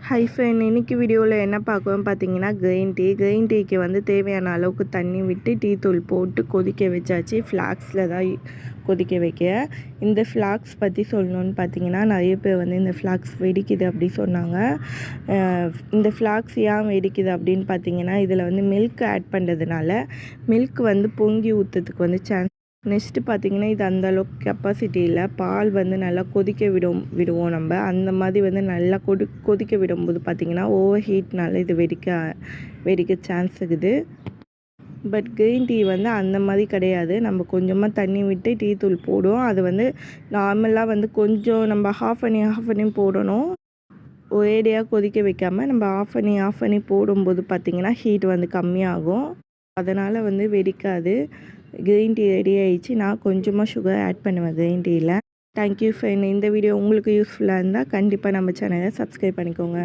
High friend, இன்னைக்கு வீடியோவில் என்ன பார்க்குவோம் பார்த்தீங்கன்னா க்ரீன் டீக்கு வந்து தேவையான அளவுக்கு தண்ணி விட்டு டீ தூள் போட்டு கொதிக்க வச்சாச்சு. ஃப்ளாக்ஸில் தான் கொதிக்க வைக்க. இந்த ஃப்ளாக்ஸ் பற்றி சொல்லணுன்னு பார்த்தீங்கன்னா, நிறைய பேர் வந்து இந்த ஃப்ளாக்ஸ் வெடிக்குது அப்படி சொன்னாங்க. இந்த ஃப்ளாக்ஸ் ஏன் வெடிக்குது அப்படின்னு பார்த்தீங்கன்னா, இதில் வந்து மில்க் ஆட் பண்ணுறதுனால மில்க் வந்து பொங்கி ஊற்றுறதுக்கு வந்து சான்ஸ். நெக்ஸ்ட்டு பார்த்திங்கன்னா, இது அந்தளவுக்கு கெப்பாசிட்டி இல்லை. பால் வந்து நல்லா கொதிக்க விடுவோம் நம்ம. அந்த மாதிரி வந்து நல்லா கொதிக்க விடும்போது பார்த்திங்கன்னா, ஓவர் ஹீட்னால இது வெடிக்க சான்ஸ் இருக்குது. பட் க்ரீன் டீ வந்து அந்த மாதிரி கிடையாது. நம்ம கொஞ்சமாக தண்ணி விட்டு டீ தூள் போடுவோம். அது வந்து நார்மலாக வந்து கொஞ்சம் நம்ம ஆஃப் பண்ணி போடணும். ஒரேடியாக கொதிக்க வைக்காமல் நம்ம ஆஃப் பண்ணி போடும்போது பார்த்திங்கன்னா ஹீட் வந்து கம்மியாகும். அதனால் வந்து வெடிக்காது. க்ரீன் டீ ரெடி ஆகிடுச்சு. நான் கொஞ்சமாக சுகர் ஆட் பண்ணுவேன் க்ரீன் டீயில். Thank you friend. இந்த வீடியோ உங்களுக்கு யூஸ்ஃபுல்லாக இருந்தால் கண்டிப்பாக நம்ம சேனலை சப்ஸ்கிரைப் பண்ணிக்கோங்க.